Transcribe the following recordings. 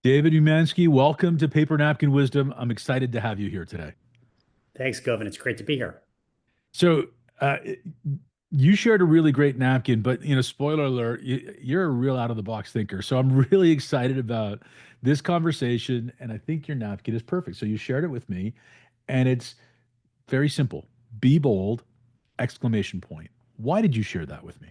David Umansky, welcome to Paper Napkin Wisdom. I'm excited to have you here today. Thanks, Govin. It's great to be here. So, you shared a really great napkin, but spoiler alert, you're a real out of the box thinker. So I'm really excited about this conversation, and I think your napkin is perfect. So you shared it with me, and it's very simple. Be bold! Exclamation point. Why did you share that with me?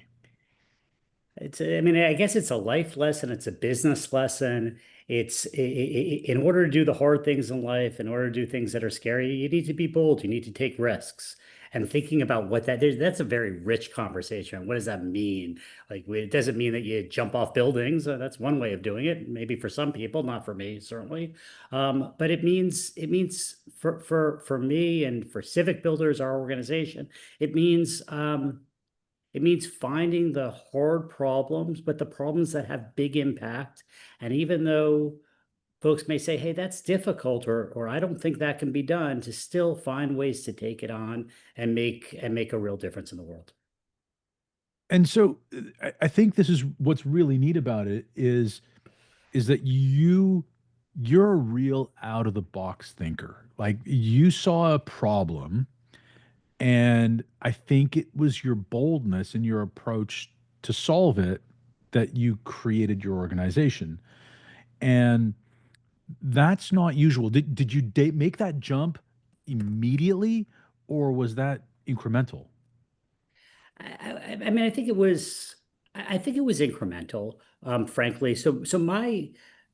I mean, I guess it's a life lesson. It's a business lesson. In order to do the hard things in life, in order to do things that are scary, you need to be bold. You need to take risks. And thinking about that's a very rich conversation. What does that mean? Like, it doesn't mean that you jump off buildings. That's one way of doing it. Maybe for some people, not for me, certainly. But it means for me and for Civic Builders, our organization, it means it means finding the hard problems, but the problems that have big impact. And even though folks may say, hey, that's difficult, or I don't think that can be done, to still find ways to take it on and make a real difference in the world. And so I think this is what's really neat about it is that you're a real out of the box thinker. Like you saw a problem, and I think it was your boldness and your approach to solve it that you created your organization. And that's not usual. Did you make that jump immediately, or was that incremental? I mean, I think it was incremental, frankly. So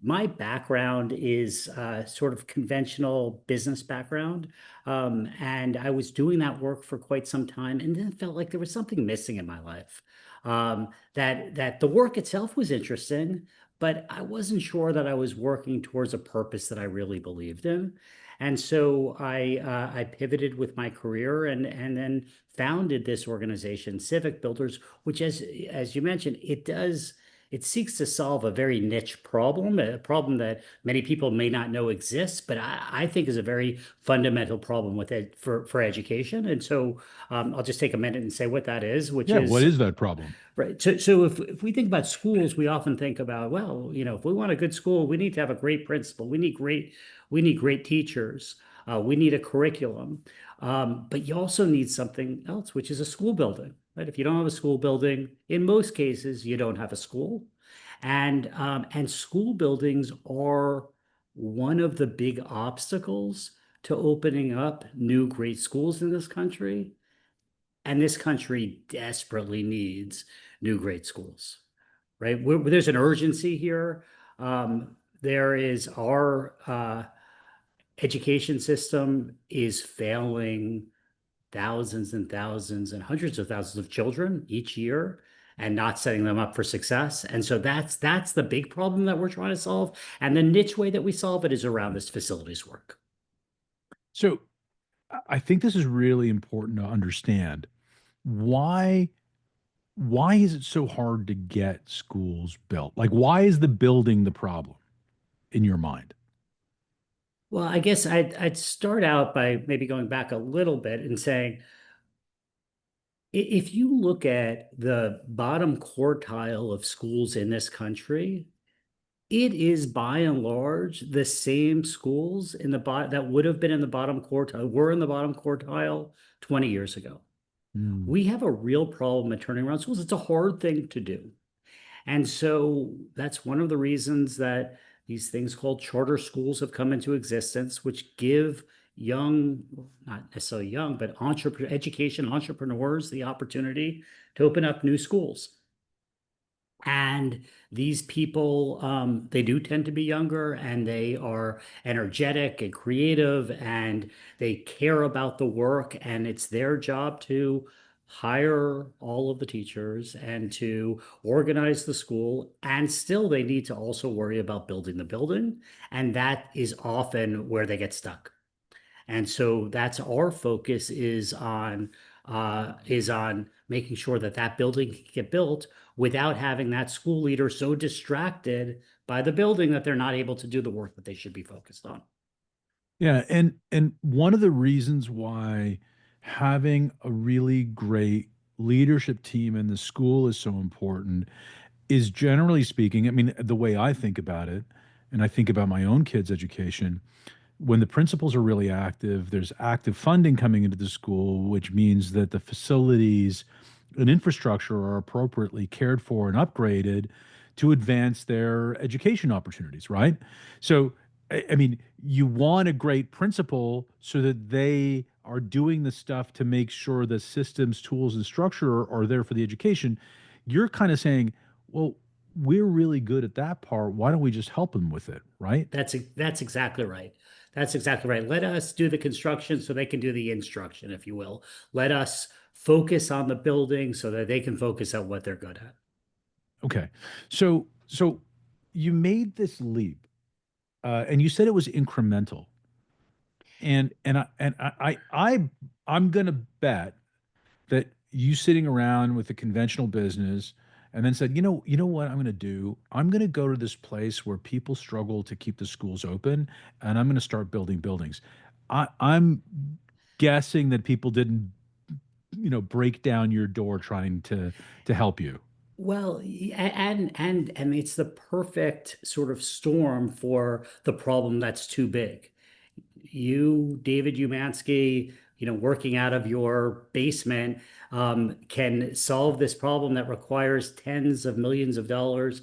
my background is sort of conventional business background, and I was doing that work for quite some time, and then felt like there was something missing in my life. That the work itself was interesting, but I wasn't sure that I was working towards a purpose that I really believed in. And so I pivoted with my career and then founded this organization, Civic Builders, which, as you mentioned, it seeks to solve a very niche problem, a problem that many people may not know exists, but I think is a very fundamental problem with it for education. And so I'll just take a minute and say what that is, which Yeah, what is is that problem? right. So if we think about schools, we often think about, well, if we want a good school, we need to have a great principal. We need great teachers. We need a curriculum. But you also need something else, which is a school building, right? If you don't have a school building, in most cases, you don't have a school. And school buildings are one of the big obstacles to opening up new great schools in this country. And this country desperately needs new great schools, right? There's an urgency here. There is our education system is failing thousands and thousands and hundreds of thousands of children each year and not setting them up for success. And so that's the big problem that we're trying to solve. And the niche way that we solve it is around this facilities work. So I think this is really important to understand. Why why is it so hard to get schools built? Like why is the building the problem in your mind? Well, I guess I'd start out by maybe going back a little bit and saying, if you look at the bottom quartile of schools in this country, it is by and large the same schools in the that would have been in the bottom quartile, were in the bottom quartile 20 years ago. Hmm. We have a real problem at turning around schools. It's a hard thing to do. And so that's one of the reasons that these things called charter schools have come into existence, which give young, not necessarily young, but education entrepreneurs the opportunity to open up new schools. And these people, they do tend to be younger and they are energetic and creative and they care about the work. And it's their job to hire all of the teachers and to organize the school. And still, they need to also worry about building the building. And that is often where they get stuck. And so that's our focus is on making sure that that building can get built without having that school leader so distracted by the building that they're not able to do the work that they should be focused on. Yeah, and one of the reasons why having a really great leadership team in the school is so important is, generally speaking, I mean, the way I think about it, and I think about my own kids' education, when the principals are really active, there's active funding coming into the school, which means that the facilities and infrastructure are appropriately cared for and upgraded to advance their education opportunities, right? So, I mean, you want a great principal so that they are doing the stuff to make sure the systems, tools, and structure are there for the education. You're kind of saying, well, we're really good at that part. Why don't we just help them with it, right? That's exactly right. That's exactly right. Let us do the construction so they can do the instruction, if you will. Let us focus on the building so that they can focus on what they're good at. Okay. So you made this leap, and you said it was incremental. I'm gonna bet that you sitting around with a conventional business and then said, you know what I'm gonna do? I'm gonna go to this place where people struggle to keep the schools open, and I'm gonna start building buildings. I'm guessing that people didn't, break down your door trying to help you. Well, and it's the perfect sort of storm for the problem that's too big. You, David Umansky, working out of your basement, can solve this problem that requires tens of millions of dollars,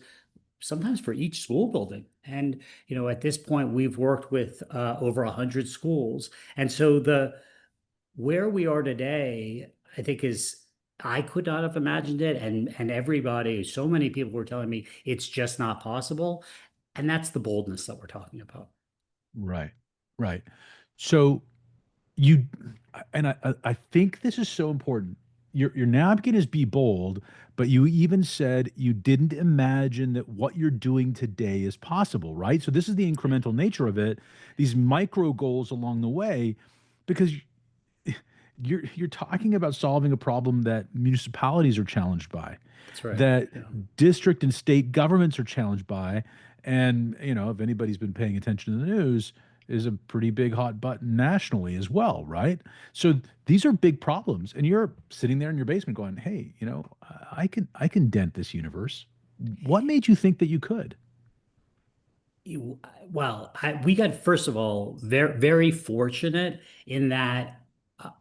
sometimes for each school building. And, at this point, we've worked with over 100 schools. And so where we are today, I think I could not have imagined it. And everybody, so many people were telling me it's just not possible. And that's the boldness that we're talking about. Right. Right. So you and I think this is so important. Your napkin is be bold, but you even said you didn't imagine that what you're doing today is possible, right? So this is the incremental nature of it, these micro goals along the way, because you're talking about solving a problem that municipalities are challenged by, That's right. that Yeah. district and state governments are challenged by, and if anybody's been paying attention to the news, is a pretty big hot button nationally as well, right? So these are big problems, and you're sitting there in your basement going, "Hey, I can dent this universe." What made you think that you could? Well, we got, first of all, very, very fortunate in that uh,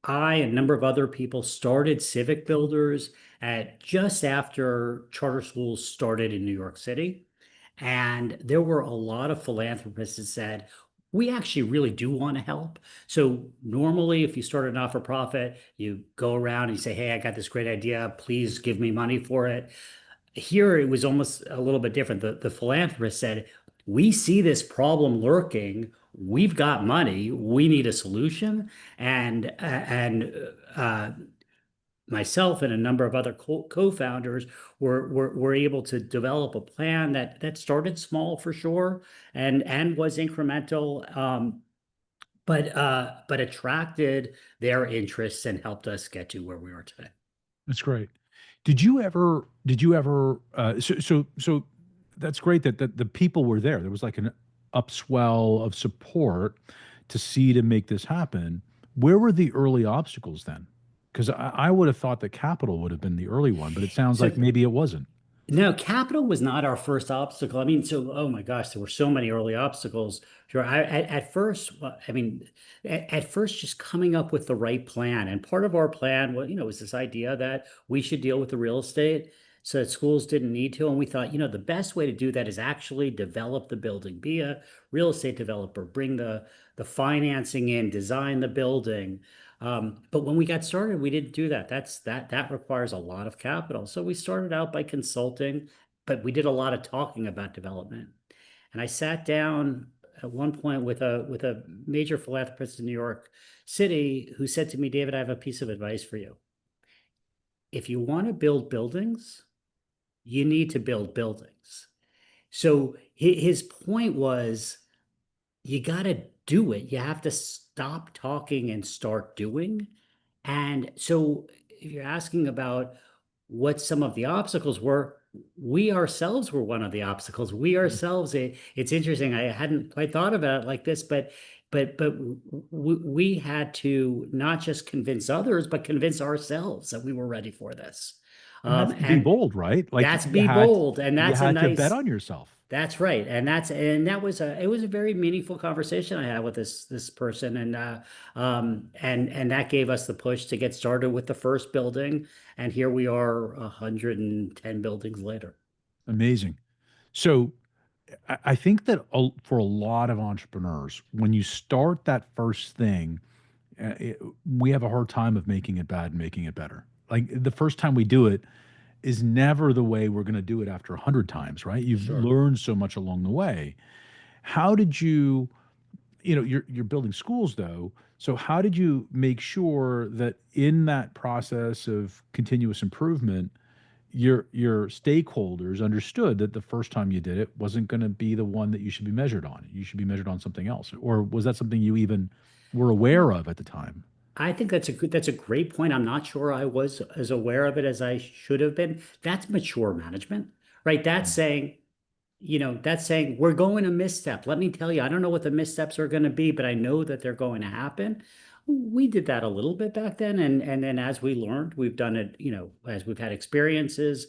I and a number of other people started Civic Builders at just after charter schools started in New York City. And there were a lot of philanthropists that said, we actually really do want to help. So normally, if you start a not-for-profit, you go around and you say, hey, I got this great idea. Please give me money for it. Here, it was almost a little bit different. The philanthropist said, we see this problem lurking. We've got money. We need a solution. And myself and a number of other co-founders were able to develop a plan that started small for sure and was incremental, but attracted their interests and helped us get to where we are today. That's great. Did you ever, so that's great that the people were there. There was like an upswell of support to see to make this happen. Where were the early obstacles then? Because I would have thought that capital would have been the early one, but it sounds So like maybe it wasn't. No, capital was not our first obstacle. I mean, oh my gosh, there were so many early obstacles. Sure, at first, well, I mean, at first, just coming up with the right plan. And part of our plan was this idea that we should deal with the real estate so that schools didn't need to. And we thought, the best way to do that is actually develop the building, be a real estate developer, bring the financing in, design the building. But when we got started, we didn't do that. That requires a lot of capital. So we started out by consulting, but we did a lot of talking about development. And I sat down at one point with a major philanthropist in New York City who said to me, David, I have a piece of advice for you. If you want to build buildings, you need to build buildings. So his point was, you got to do it. You have to stop talking and start doing. And so, if you're asking about what some of the obstacles were, we ourselves were one of the obstacles. We ourselves, it's interesting. I hadn't quite thought about it like this, but we had to not just convince others, but convince ourselves that we were ready for this. And that's to be And bold, right? Like that's be bold. And you that's a had to bet nice, on yourself. that's right. And that was it was a very meaningful conversation I had with this person. And that gave us the push to get started with the first building. And here we are 110 buildings later. Amazing. So I think that for a lot of entrepreneurs, when you start that first thing, we have a hard time of making it bad and making it better. Like the first time we do it is never the way we're going to do it after 100 times, right? You've Sure. learned so much along the way. How did you, you're building schools though. So how did you make sure that in that process of continuous improvement, your stakeholders understood that the first time you did it wasn't going to be the one that you should be measured on. You should be measured on something else. Or was that something you even were aware of at the time? I think that's a great point. I'm not sure I was as aware of it as I should have been. That's mature management, right? That's saying we're going to misstep. Let me tell you, I don't know what the missteps are going to be, but I know that they're going to happen. We did that a little bit back then, and then as we learned, we've done it. As we've had experiences,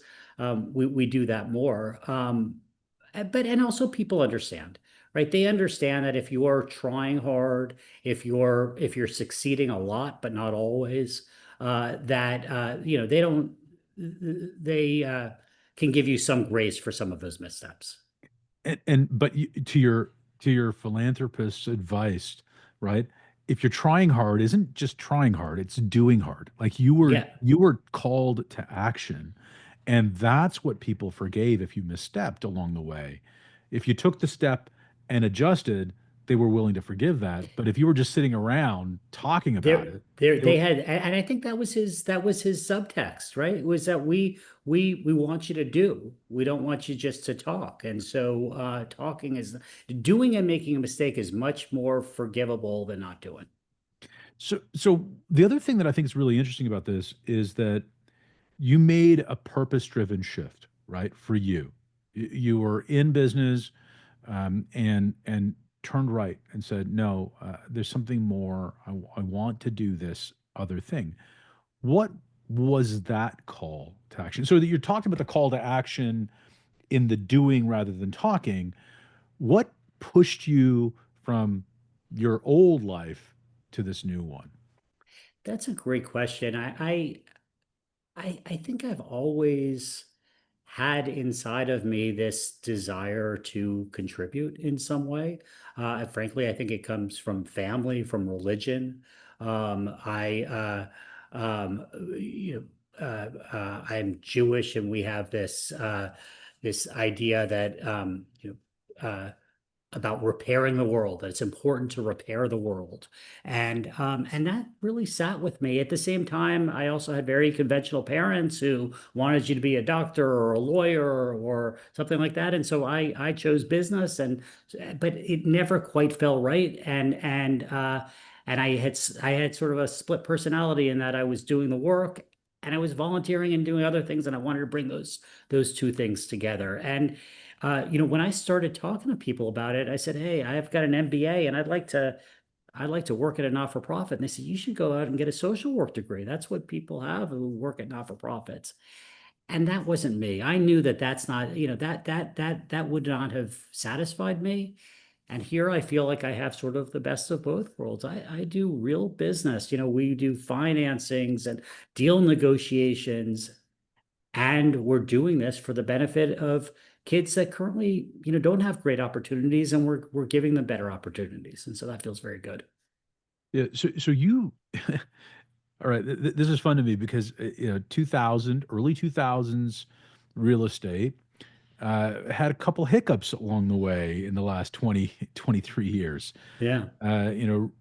we do that more. But and also people understand, right? They understand that if you are trying hard, if you're succeeding a lot, but not always, that they don't they can give you some grace for some of those missteps. But to your philanthropist's advice, right? If you're trying hard, isn't just trying hard, it's doing hard. Like Yeah, you were called to action. And that's what people forgave if you misstepped along the way. If you took the step and adjusted, they were willing to forgive that. But if you were just sitting around talking about there it, there they were they had, and I think that was his subtext, right? It was that we want you to do. We don't want you just to talk. And so talking is doing and making a mistake is much more forgivable than not doing. so the other thing that I think is really interesting about this is that you made a purpose-driven shift, right? For you. You were in business and turned right and said, no, there's something more. I want to do this other thing. What was that call to action? So that you're talking about the call to action in the doing rather than talking. What pushed you from your old life to this new one? That's a great question. I think I've always had inside of me this desire to contribute in some way. Frankly, I think it comes from family, from religion. I you I'm Jewish, and we have this idea that about repairing the world, that it's important to repair the world. And that really sat with me. At the same time, I also had very conventional parents who wanted you to be a doctor or a lawyer or something like that. And so I chose business, but it never quite felt right. And I had sort of a split personality in that I was doing the work and I was volunteering and doing other things, and I wanted to bring those two things together. And when I started talking to people about it, I said, "Hey, I've got an MBA and I'd like to work at a not-for-profit." And they said, "You should go out and get a social work degree. That's what people have who work at not-for-profits." And that wasn't me. I knew that that's not, that would not have satisfied me. And here I feel like I have sort of the best of both worlds. I do real business. We do financings and deal negotiations, and we're doing this for the benefit of kids that currently, don't have great opportunities, and we're giving them better opportunities. And so that feels very good. Yeah. So you, all right. This is fun to me because 2000, early 2000s real estate had a couple hiccups along the way in the last 20 23 years. Yeah. Uh, you know,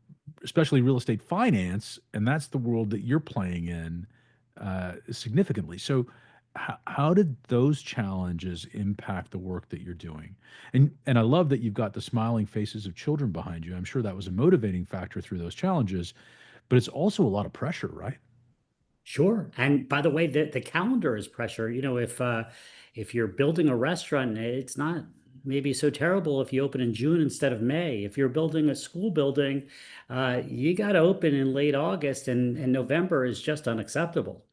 Especially real estate finance, and that's the world that you're playing in significantly. So, how did those challenges impact the work that you're doing? And I love that you've got the smiling faces of children behind you. I'm sure that was a motivating factor through those challenges, but it's also a lot of pressure, right? Sure. And by the way, the calendar is pressure. If you're building a restaurant, it's not maybe so terrible if you open in June instead of May. If you're building a school building, you got to open in late August, and November is just unacceptable.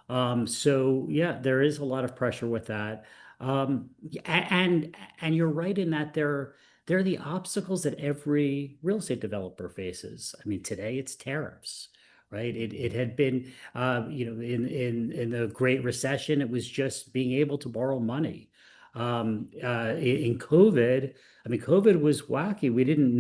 So yeah, there is a lot of pressure with that. And you're right in that they're the obstacles that every real estate developer faces. I mean, today it's tariffs, right? It had been in the Great Recession, it was just being able to borrow money. In COVID, I mean, COVID was wacky. We didn't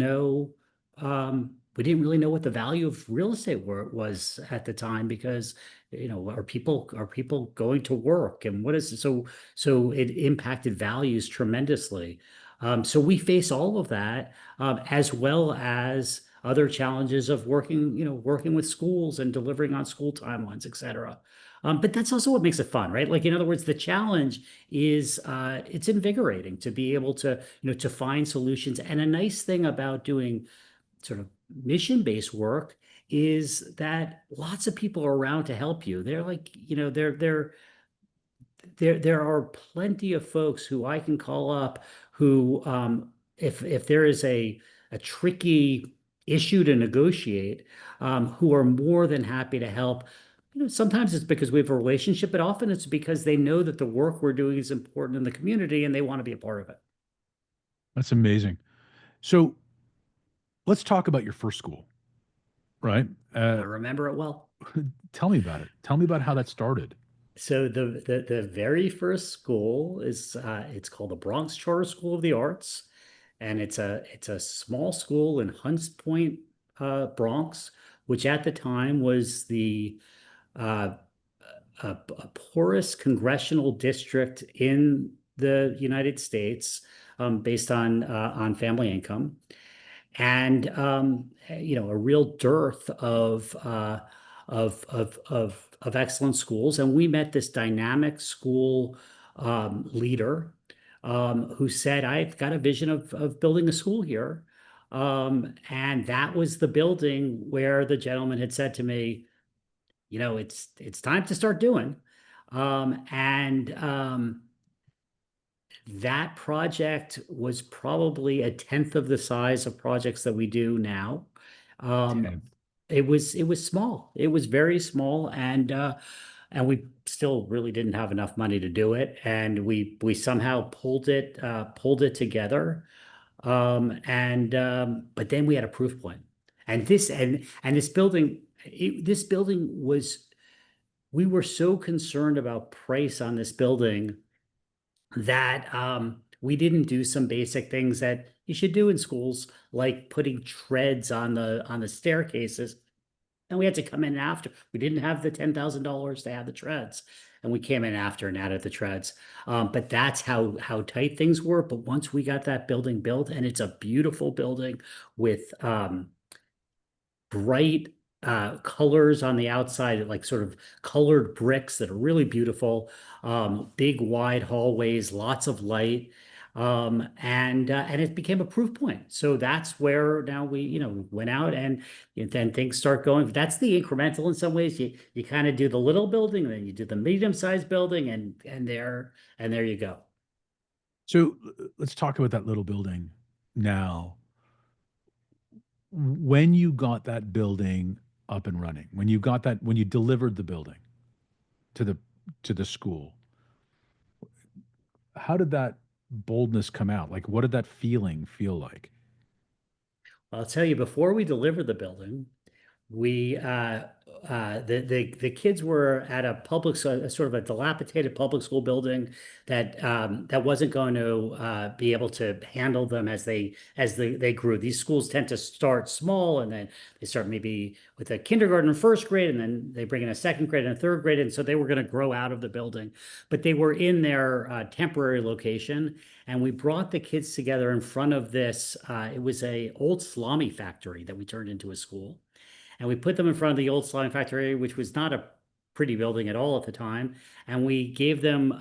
really know what the value of real estate was at the time because are people going to work and what is it? So it impacted values tremendously. So we face all of that, as well as other challenges of working with schools and delivering on school timelines, et cetera. But that's also what makes it fun, right? Like, in other words, the challenge is it's invigorating to be able to find solutions. And a nice thing about doing sort of mission-based work is that lots of people are around to help you. They're like, there are plenty of folks who I can call up who, if there is a tricky issue to negotiate, who are more than happy to help. Sometimes it's because we have a relationship, but often it's because they know that the work we're doing is important in the community and they want to be a part of it. That's amazing. So let's talk about your first school, right? I remember it well. Tell me about it. Tell me about how that started. So the very first school is it's called the Bronx Charter School of the Arts, and it's a small school in Hunts Point, Bronx, which at the time was the uh, a poorest congressional district in the United States, based on family income, and a real dearth of excellent schools. And we met this dynamic school leader, who said, "I've got a vision of building a school here." And that was the building where the gentleman had said to me, it's time to start doing. And That project was probably a tenth of the size of projects that we do now. Um, 10th. it was small. It was very small, and we still really didn't have enough money to do it. And we somehow pulled it together. But then we had a proof point. And this building was, we were so concerned about price on this building that we didn't do some basic things that you should do in schools, like putting treads on the staircases. And we had to come in after. We didn't have the $10,000 to add the treads, and we came in after and added the treads. But that's how tight things were. But once we got that building built, and it's a beautiful building with bright colors on the outside, like sort of colored bricks that are really beautiful, big wide hallways, lots of light. And it became a proof point. So that's where now we went out, and then things start going. That's the incremental in some ways. You kind of do the little building, and then you do the medium-sized building, and there you go. So let's talk about that little building now. When you got that building up and running, when you delivered the building to the school, how did that boldness come out? Like, what did that feeling feel like? I'll tell you, before we delivered the building, we the kids were at a sort of a dilapidated public school building that wasn't going to be able to handle them as they grew. These schools tend to start small, and then they start maybe with a kindergarten and first grade, and then they bring in a second grade and a third grade, and so they were going to grow out of the building. But they were in their temporary location, and we brought the kids together in front of this. It was a old salami factory that we turned into a school, and we put them in front of the old slime factory, which was not a pretty building at all at the time. And we gave them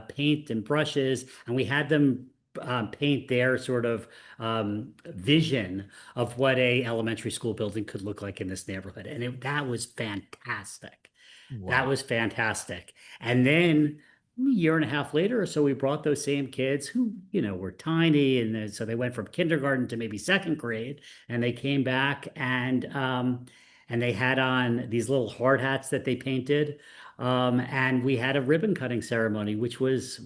paint and brushes, and we had them paint their sort of vision of what a elementary school building could look like in this neighborhood. And that was fantastic. That Wow. was fantastic. And then a year and a half later or so, we brought those same kids who, were tiny. And then, so they went from kindergarten to maybe second grade, and they came back, and they had on these little hard hats that they painted. And we had a ribbon cutting ceremony, which was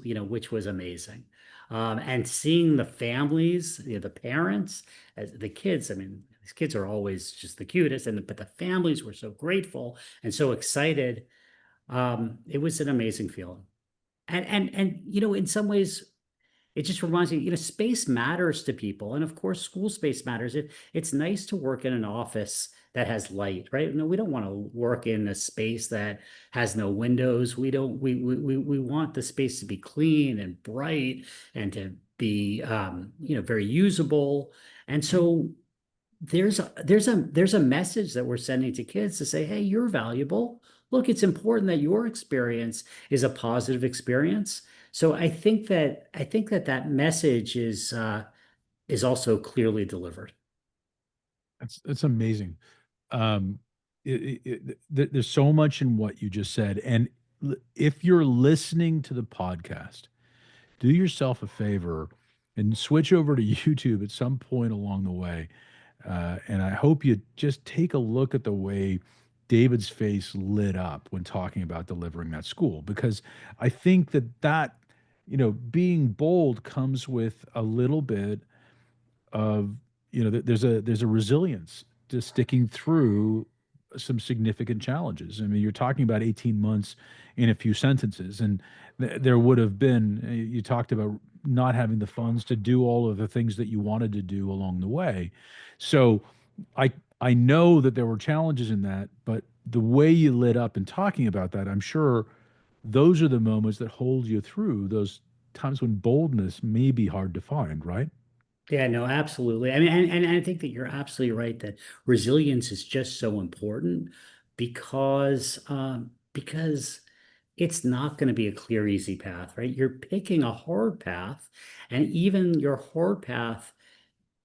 amazing. And seeing the families, the parents, as the kids, I mean, these kids are always just the cutest, but the families were so grateful and so excited. It was an amazing feeling. And in some ways, it just reminds me, space matters to people. And of course, school space matters. It's nice to work in an office that has light, right? No, we don't want to work in a space that has no windows. We don't, we want the space to be clean and bright and to be, very usable. And so there's a message that we're sending to kids to say, hey, you're valuable. Look, it's important that your experience is a positive experience. So I think that message is also clearly delivered. It's amazing. Um, there's so much in what you just said, and if you're listening to the podcast, do yourself a favor and switch over to YouTube at some point along the way. And I hope you just take a look at the way David's face lit up when talking about delivering that school, because I think that being bold comes with a little bit of, there's a resilience to sticking through some significant challenges. I mean, you're talking about 18 months in a few sentences, and there would have been, you talked about not having the funds to do all of the things that you wanted to do along the way. So I I know that there were challenges in that, but the way you lit up in talking about that, I'm sure those are the moments that hold you through those times when boldness may be hard to find, right? Yeah, no, absolutely. I mean, and I think that you're absolutely right that resilience is just so important because it's not going to be a clear, easy path, right? You're picking a hard path, and even your hard path,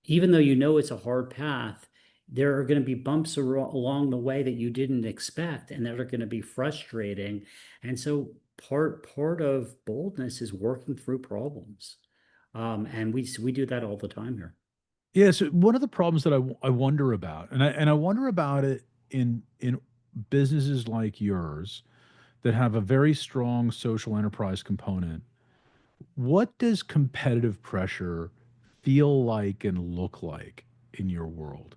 even though you know it's a hard path, there are going to be bumps along the way that you didn't expect, and that are going to be frustrating. And so part of boldness is working through problems. And we do that all the time here. Yeah, so one of the problems that I wonder about, and I wonder about it in businesses like yours that have a very strong social enterprise component. What does competitive pressure feel like and look like in your world?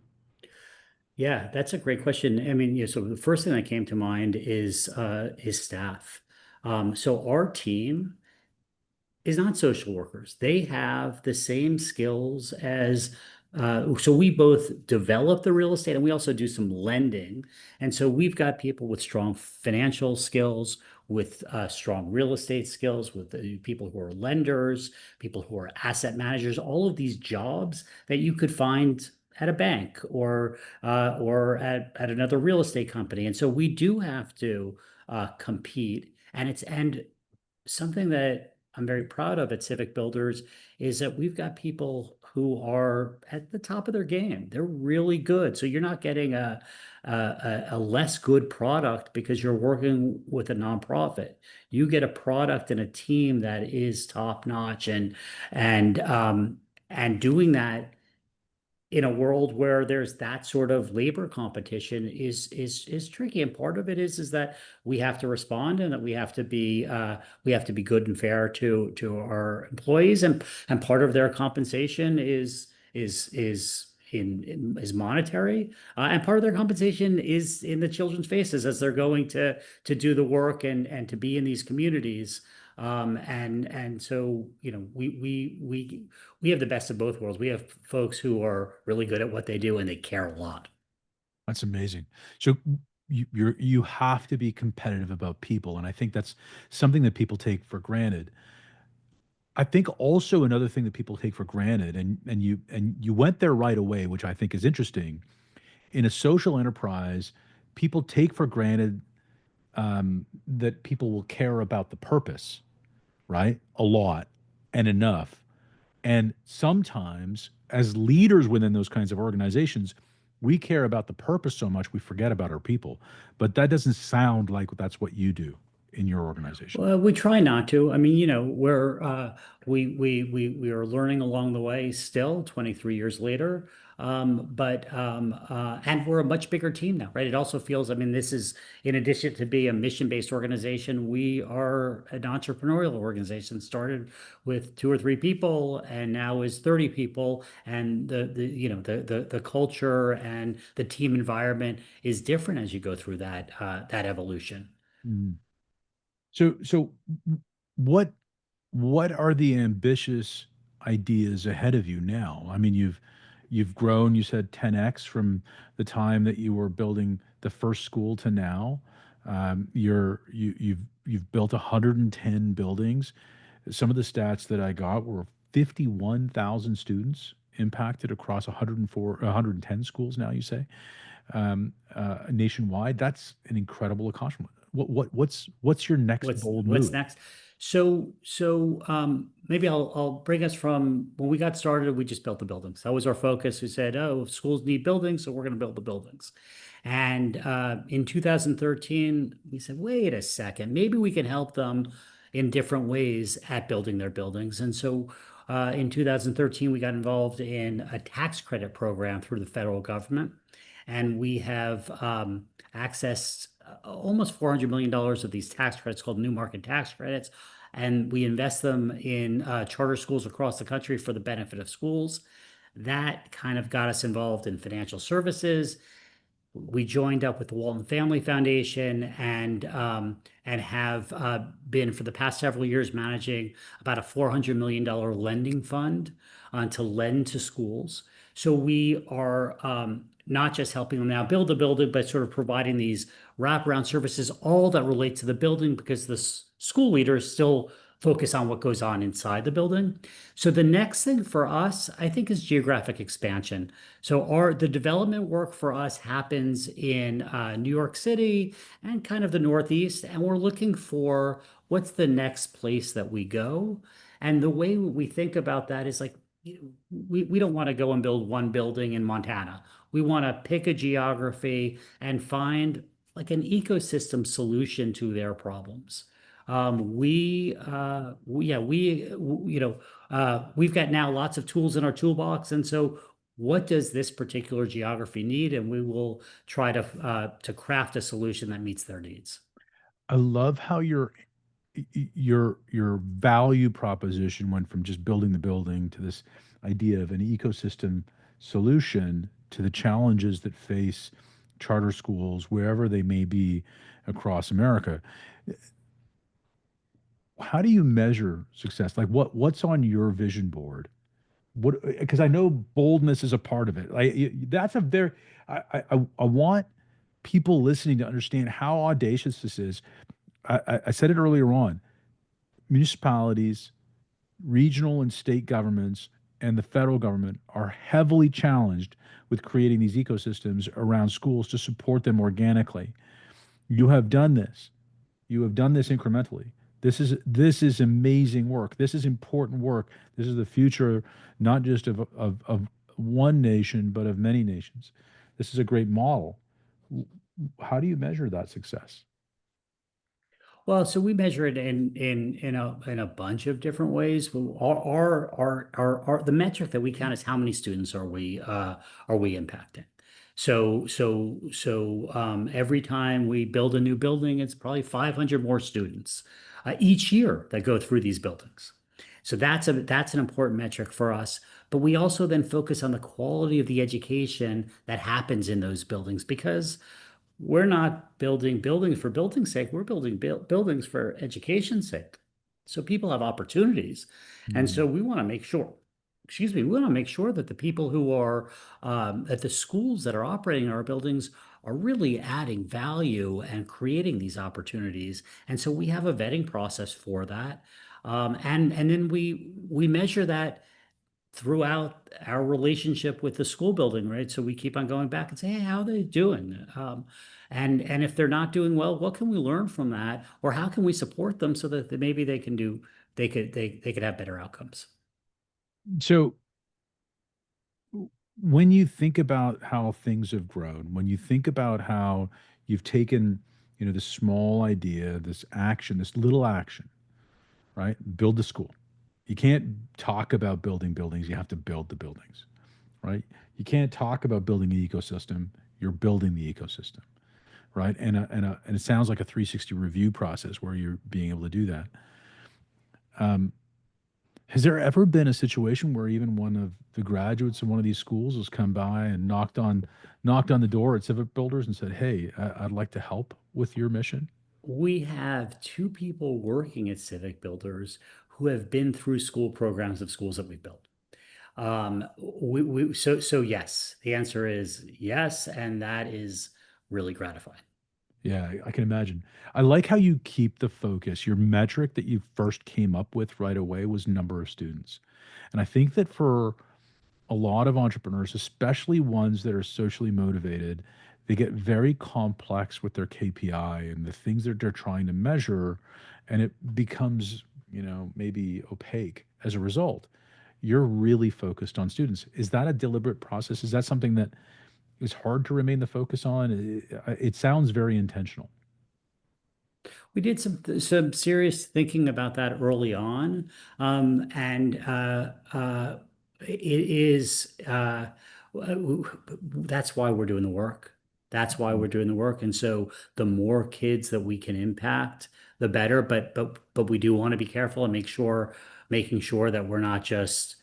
Yeah, that's a great question. I mean, yeah, so the first thing that came to mind is staff. So our team is not social workers. They have the same skills as, so we both develop the real estate and we also do some lending. And so we've got people with strong financial skills, with strong real estate skills, with people who are lenders, people who are asset managers, all of these jobs that you could find at a bank or at another real estate company. And so we do have to compete. And something that I'm very proud of at Civic Builders is that we've got people who are at the top of their game. They're really good. So you're not getting a less good product because you're working with a nonprofit. You get a product and a team that is top notch and and doing that in a world where there's that sort of labor competition is tricky. And part of it is that we have to respond and that we have to be good and fair to our employees, and part of their compensation is monetary, and part of their compensation is in the children's faces as they're going to do the work and to be in these communities. And so, we have the best of both worlds. We have folks who are really good at what they do and they care a lot. That's amazing. So you have to be competitive about people, and I think that's something that people take for granted. I think also another thing that people take for granted, and you went there right away, which I think is interesting. In a social enterprise, people take for granted that people will care about the purpose, right? A lot and enough. And sometimes, as leaders within those kinds of organizations, we care about the purpose so much we forget about our people. But that doesn't sound like that's what you do in your organization. Well, we try not to. I mean, we are learning along the way still, 23 years later. And we're a much bigger team now, right? It also feels, I mean, this is in addition to be a mission-based organization, we are an entrepreneurial organization. Started with two or three people, and now is 30 people. And the culture and the team environment is different as you go through that evolution. Mm. So what what are the ambitious ideas ahead of you now? I mean, you've grown, you said 10x from the time that you were building the first school to now. You've built 110 buildings. Some of the stats that I got were 51,000 students impacted across 104, 110 schools now, you say, nationwide. That's an incredible accomplishment. What's your next bold What's move? next? Maybe I'll bring us from when we got started. We just built the buildings. That was our focus. We said, oh, schools need buildings, so we're going to build the buildings. And in 2013, we said, wait a second, maybe we can help them in different ways at building their buildings. And so in 2013, we got involved in a tax credit program through the federal government, and we have accessed almost $400 million of these tax credits called new market tax credits. And we invest them in charter schools across the country for the benefit of schools. That kind of got us involved in financial services. We joined up with the Walton Family Foundation and have been for the past several years managing about a $400 million lending fund to lend to schools. So we are not just helping them now build a building, but sort of providing these wraparound services, all that relate to the building, because the school leaders still focus on what goes on inside the building. So the next thing for us, I think, is geographic expansion. So the development work for us happens in New York City and kind of the Northeast, and we're looking for what's the next place that we go. And the way we think about that is like, we don't want to go and build one building in Montana. We want to pick a geography and find like an ecosystem solution to their problems. We've got now lots of tools in our toolbox, and so what does this particular geography need? And we will try to craft a solution that meets their needs. I love how your value proposition went from just building the building to this idea of an ecosystem solution to the challenges that face charter schools wherever they may be across America. How do you measure success? Like what's on your vision board? What, because I know boldness is a part of it. That's a very I want people listening to understand how audacious this is. I said it earlier on. Municipalities, regional and state governments, and the federal government are heavily challenged with creating these ecosystems around schools to support them organically. You have done this. You have done this incrementally. This is amazing work. This is important work. This is the future, not just of one nation, but of many nations. This is a great model. How do you measure that success? Well, so we measure it in a bunch of different ways. But the metric that we count is how many students are we impacting. Every time we build a new building, it's probably 500 more students each year that go through these buildings. So that's an important metric for us. But we also then focus on the quality of the education that happens in those buildings, because we're not building buildings for building's sake. We're building buildings for education's sake. So people have opportunities. And Mm. so we want to make sure, excuse me, we want to make sure that the people who are at the schools that are operating in our buildings are really adding value and creating these opportunities. And so we have a vetting process for that. And then we measure that throughout our relationship with the school building, right? So we keep on going back and say, hey, how are they doing? And if they're not doing well, what can we learn from that, or how can we support them so that maybe they could have better outcomes? So when you think about how things have grown, when you think about how you've taken, this small idea, this action, this little action, right? Build the school. You can't talk about building buildings, you have to build the buildings, right? You can't talk about building an ecosystem. You're building the ecosystem, right? And it sounds like a 360 review process where you're being able to do that. Um, has there ever been a situation where even one of the graduates of one of these schools has come by and knocked on the door at Civic Builders and said, "Hey, I'd like to help with your mission"? We have two people working at Civic Builders who have been through school programs of schools that we've built. So yes, the answer is yes, and that is really gratifying. Yeah, I can imagine. I like how you keep the focus. Your metric that you first came up with right away was number of students. And I think that for a lot of entrepreneurs, especially ones that are socially motivated, they get very complex with their KPI and the things that they're trying to measure, and it becomes, maybe opaque as a result. You're really focused on students. Is that a deliberate process? Is that something that is hard to remain the focus on? It sounds very intentional. We did some serious thinking about that early on, and it is that's why we're doing the work. That's why we're doing the work, and so the more kids that we can impact, the better. But we do want to be careful and making sure that we're not just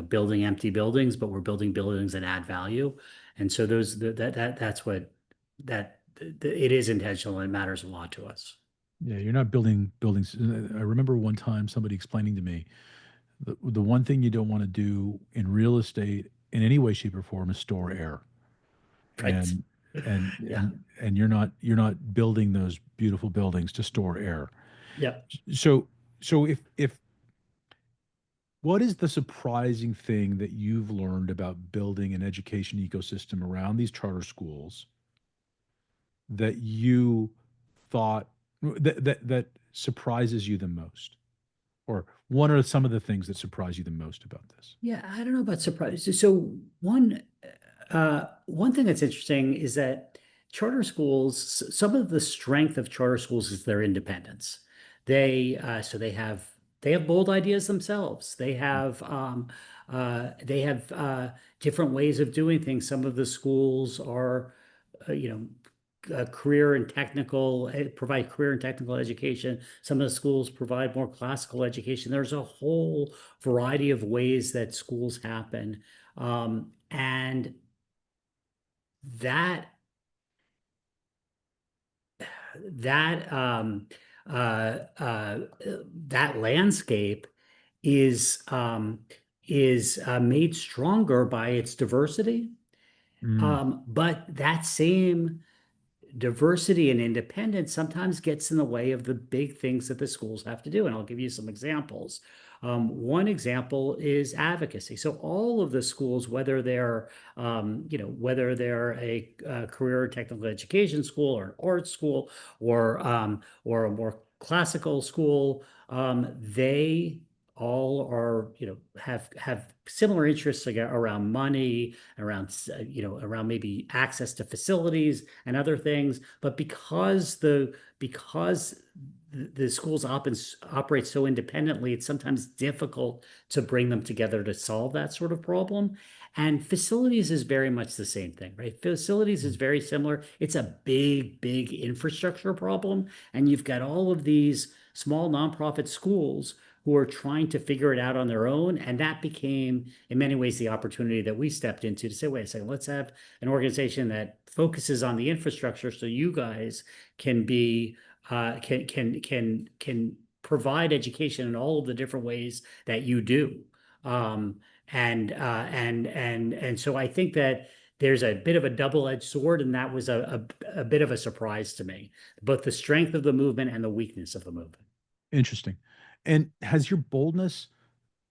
building empty buildings, but we're building buildings that add value. And so that's what it is intentional and it matters a lot to us. Yeah, you're not building buildings. I remember one time somebody explaining to me the one thing you don't want to do in real estate in any way, shape, or form is store air. Right. And and Yeah. and you're not building those beautiful buildings to store air. Yep. So so if what is the surprising thing that you've learned about building an education ecosystem around these charter schools that you thought that surprises you the most? Or what are some of the things that surprise you the most about this? Yeah, I don't know about surprise. So one thing that's interesting is that charter schools, some of the strength of charter schools is their independence. They have bold ideas themselves. They have different ways of doing things. Some of the schools are, you know, provide career and technical education. Some of the schools provide more classical education. There's a whole variety of ways that schools happen. And that that uh, uh, that landscape is made stronger by its diversity. Mm, But that same diversity and independence sometimes gets in the way of the big things that the schools have to do. And I'll give you some examples. One example is advocacy. So all of the schools, whether they're a career or technical education school or an art school or a more classical school, they all have similar interests around money, around maybe access to facilities and other things. But because the schools operate so independently, it's sometimes difficult to bring them together to solve that sort of problem. And facilities is very much the same thing, right? Facilities is mm, very similar. It's a big, big infrastructure problem. And you've got all of these small nonprofit schools who are trying to figure it out on their own. And that became, in many ways, the opportunity that we stepped into to say, wait a second, let's have an organization that focuses on the infrastructure so you guys can be can provide education in all of the different ways that you do. And so I think that there's a bit of a double-edged sword, and that was a bit of a surprise to me, both the strength of the movement and the weakness of the movement. interesting. And has your boldness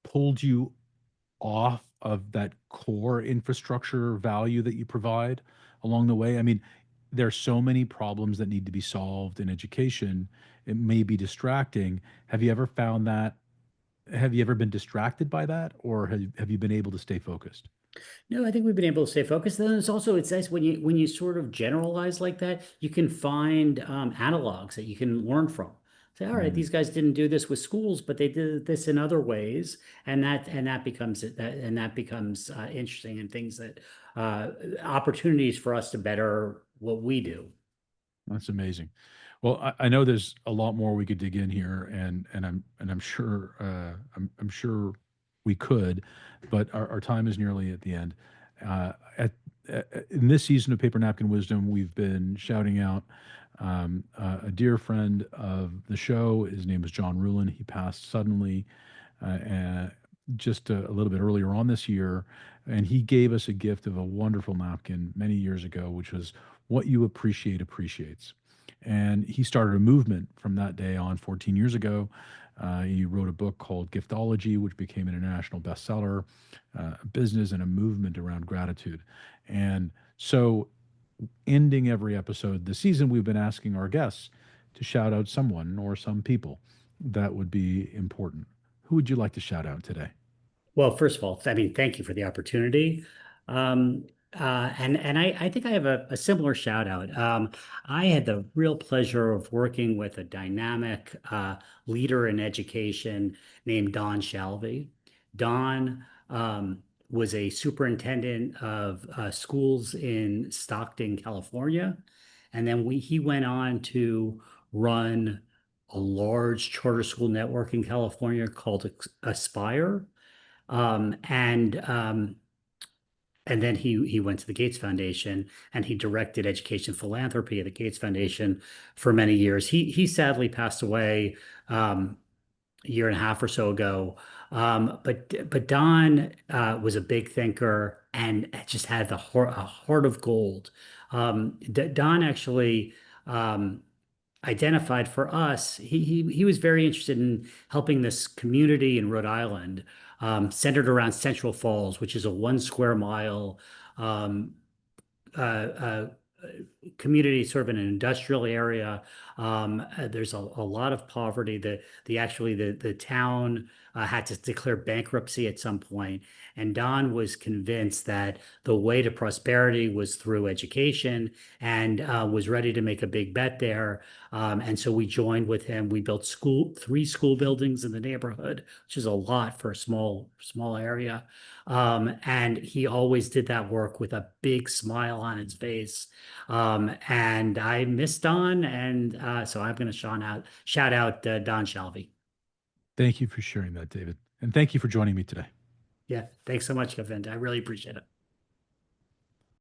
pulled you off of that core infrastructure value that you provide along the way? I mean, there's so many problems that need to be solved in education. It may be distracting. Have you ever found that? Have you ever been distracted by that, or have you been able to stay focused? No, I think we've been able to stay focused. Then it's nice when you sort of generalize like that, you can find analogs that you can learn from. say, all right, Mm. these guys didn't do this with schools, but they did this in other ways, and that becomes interesting, and things that uh, opportunities for us to better what we do. That's amazing. Well, I know there's a lot more we could dig in here, and I'm sure I'm sure we could, but our time is nearly at the end. Uh, at, in this season of Paper Napkin Wisdom, we've been shouting out a dear friend of the show. His name was John Rulin. He passed suddenly just a little bit earlier on this year, and he gave us a gift of a wonderful napkin many years ago, which was "What you appreciate appreciates." And he started a movement from that day on 14 years ago. He wrote a book called Giftology, which became an international bestseller, a business and a movement around gratitude. And so, ending every episode this season, we've been asking our guests to shout out someone or some people that would be important. Who would you like to shout out today? Well, first of all, I mean, thank you for the opportunity. Um, I think I have a similar shout out. I had the real pleasure of working with a dynamic leader in education named Don Shalvey. Don was a superintendent of schools in Stockton, California, and then he went on to run a large charter school network in California called Aspire. Um, and um, and then he went to the Gates Foundation, and he directed education philanthropy at the Gates Foundation for many years. He sadly passed away a year and a half or so ago. But Don was a big thinker and just had a heart of gold. Don actually identified for us, he was very interested in helping this community in Rhode Island, centered around Central Falls, which is a 1 square mile um, uh, community, sort of in an industrial area. There's a lot of poverty. The town had to declare bankruptcy at some point, and Don was convinced that the way to prosperity was through education, and was ready to make a big bet there. And so we joined with him. We built 3 school buildings in the neighborhood, which is a lot for a small area. And he always did that work with a big smile on his face. And I miss Don, and so I'm going to shout out Don Shelby. Thank you for sharing that, David. And thank you for joining me today. Yeah, thanks so much, Govind. I really appreciate it.